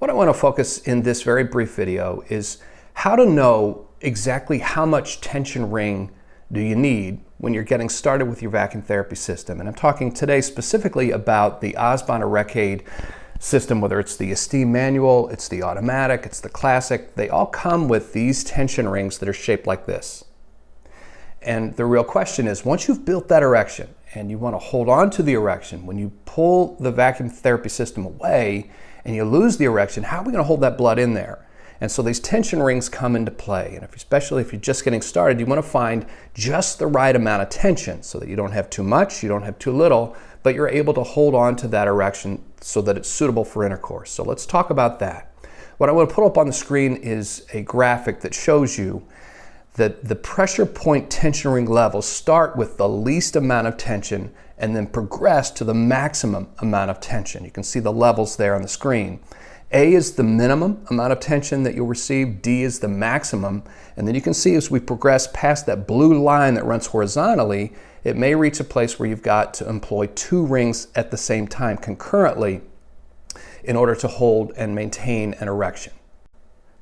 What I want to focus in this very brief video is how to know exactly how much tension ring do you need when you're getting started with your vacuum therapy system. And I'm talking today specifically about the Osborne ErecAid system, whether it's the Esteem manual, it's the automatic, it's the classic. They all come with these tension rings that are shaped like this. And the real question is, once you've built that erection and you want to hold on to the erection, when you pull the vacuum therapy system away and you lose the erection, how are we going to hold that blood in there? And so these tension rings come into play. And especially if you're just getting started, you want to find just the right amount of tension so that you don't have too much, you don't have too little, but you're able to hold on to that erection so that it's suitable for intercourse. So let's talk about that. What I want to put up on the screen is a graphic that shows you that the pressure point tension ring levels start with the least amount of tension and then progress to the maximum amount of tension. You can see the levels there on the screen. A is the minimum amount of tension that you'll receive, D is the maximum, and then you can see as we progress past that blue line that runs horizontally, it may reach a place where you've got to employ two rings at the same time concurrently in order to hold and maintain an erection.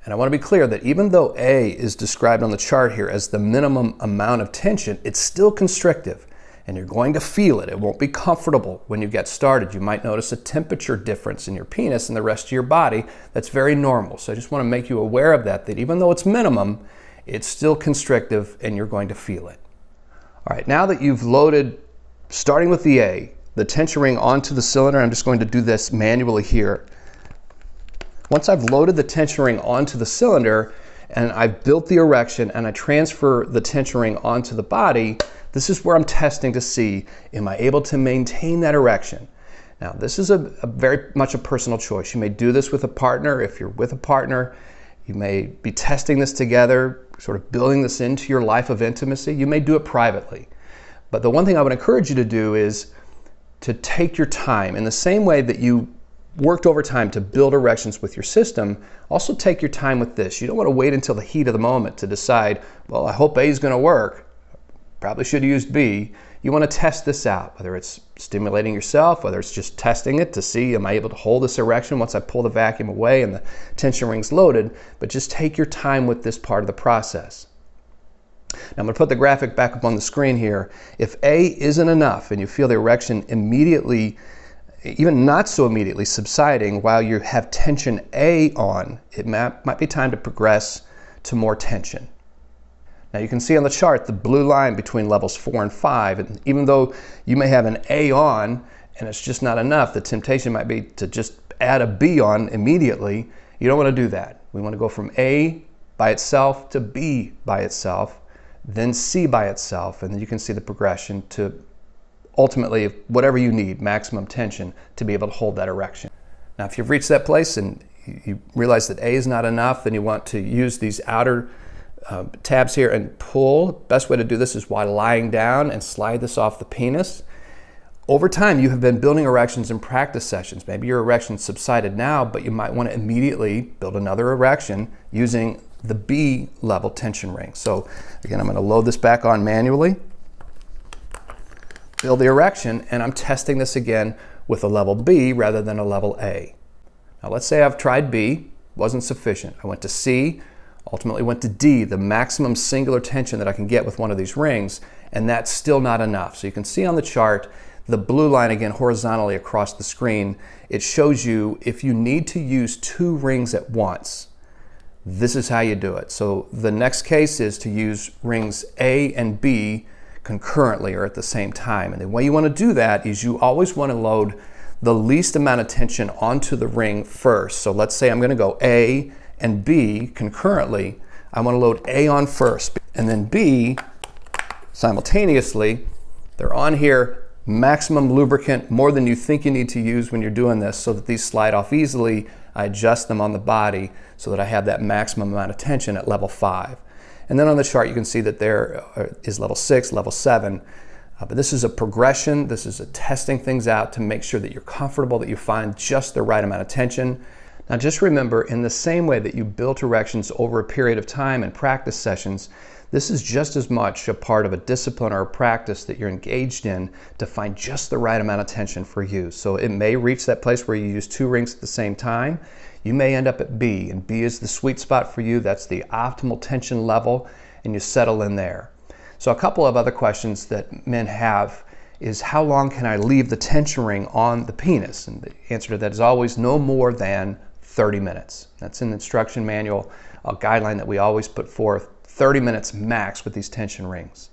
And I want to be clear that even though A is described on the chart here as the minimum amount of tension, it's still constrictive and you're going to feel it. It won't be comfortable when you get started. You might notice a temperature difference in your penis and the rest of your body. That's very normal. So I just want to make you aware of that even though it's minimum, it's still constrictive and you're going to feel it. All right, now that you've loaded, starting with the A, the tension ring onto the cylinder, I'm just going to do this manually here. Once I've loaded the tension ring onto the cylinder and I've built the erection and I transfer the tension ring onto the body, this is where I'm testing to see, am I able to maintain that erection? Now, this is a very much a personal choice. You may do this with a partner. If you're with a partner, you may be testing this together, sort of building this into your life of intimacy. You may do it privately. But the one thing I would encourage you to do is to take your time in the same way that you worked overtime to build erections with your system. Also take your time with this. You don't want to wait until the heat of the moment to decide, well, I hope A is going to work. Probably should have used B. You want to test this out, whether it's stimulating yourself, whether it's just testing it to see, am I able to hold this erection once I pull the vacuum away and the tension ring's loaded, but just take your time with this part of the process. Now I'm going to put the graphic back up on the screen here. If A isn't enough and you feel the erection immediately, even not so immediately subsiding while you have tension A on, it might be time to progress to more tension. Now you can see on the chart the blue line between levels 4 and 5, and even though you may have an A on and it's just not enough, the temptation might be to just add a B on immediately. You don't want to do that. We want to go from A by itself to B by itself, then C by itself, and then you can see the progression to ultimately whatever you need, maximum tension, to be able to hold that erection. Now if you've reached that place and you realize that A is not enough, then you want to use these outer tabs here and pull. Best way to do this is while lying down and slide this off the penis. Over time, you have been building erections in practice sessions. Maybe your erection subsided now, but you might want to immediately build another erection using the B level tension ring. So again, I'm going to load this back on manually, build the erection, and I'm testing this again with a level B rather than a level A. Now let's say I've tried B, wasn't sufficient. I went to C, ultimately went to D, the maximum singular tension that I can get with one of these rings, and that's still not enough. So you can see on the chart, the blue line again horizontally across the screen, it shows you if you need to use two rings at once, this is how you do it. So the next case is to use rings A and B concurrently or at the same time. And the way you want to do that is you always want to load the least amount of tension onto the ring first. So let's say I'm going to go A and B concurrently. I want to load A on first and then B simultaneously. They're on here, maximum lubricant, more than you think you need to use when you're doing this so that these slide off easily. I adjust them on the body so that I have that maximum amount of tension at level 5. And then on the chart you can see that there is level 6, level 7. But this is a progression. This is a testing things out to make sure that you're comfortable, that you find just the right amount of tension. Now just remember, in the same way that you built erections over a period of time in practice sessions, This is just as much a part of a discipline or a practice that you're engaged in to find just the right amount of tension for you. So it may reach that place where you use 2 rings at the same time. You may end up at B, and B is the sweet spot for you. That's the optimal tension level, and you settle in there. So a couple of other questions that men have is, how long can I leave the tension ring on the penis? And the answer to that is always no more than 30 minutes. That's in the instruction manual, a guideline that we always put forth, 30 minutes max with these tension rings.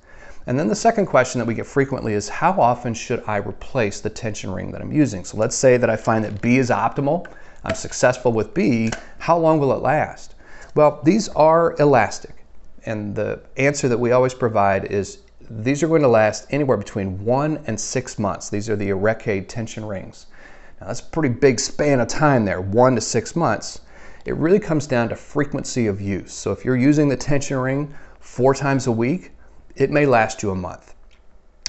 And then the second question that we get frequently is, how often should I replace the tension ring that I'm using? So let's say that I find that B is optimal, I'm successful with B, how long will it last? Well, these are elastic, and the answer that we always provide is these are going to last anywhere between 1 and 6 months. These are the ErecAid tension rings. Now that's a pretty big span of time there, 1 to 6 months. It really comes down to frequency of use. So if you're using the tension ring 4 times a week, it may last you a month.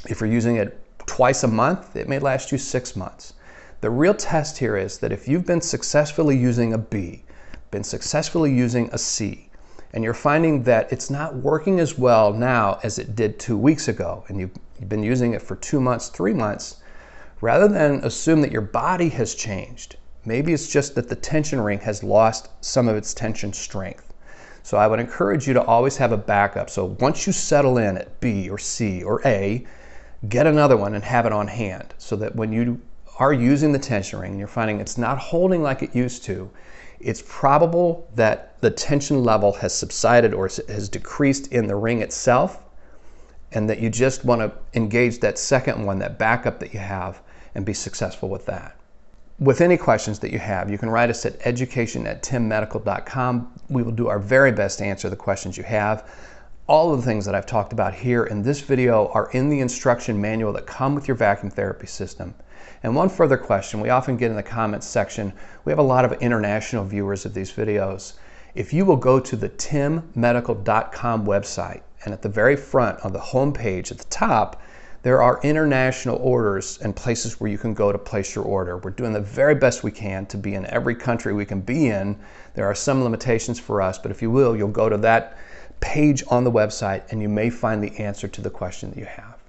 If you're using it twice a month, it may last you 6 months. The real test here is that if you've been successfully using a B, been successfully using a C, and you're finding that it's not working as well now as it did 2 weeks ago, and you've been using it for 2 months, 3 months, rather than assume that your body has changed, maybe it's just that the tension ring has lost some of its tension strength. So I would encourage you to always have a backup. So once you settle in at B or C or A, get another one and have it on hand, so that when you are using the tension ring and you're finding it's not holding like it used to, it's probable that the tension level has subsided or has decreased in the ring itself, and that you just want to engage that second one, that backup that you have, and be successful with that. With any questions that you have, you can write us at education@timmedical.com. We will do our very best to answer the questions you have. All of the things that I've talked about here in this video are in the instruction manual that come with your vacuum therapy system. And one further question we often get in the comments section, we have a lot of international viewers of these videos. If you will go to the timmedical.com website, and at the very front on the home page at the top, there are international orders and places where you can go to place your order. We're doing the very best we can to be in every country we can be in. There are some limitations for us, but if you will, you'll go to that page on the website and you may find the answer to the question that you have.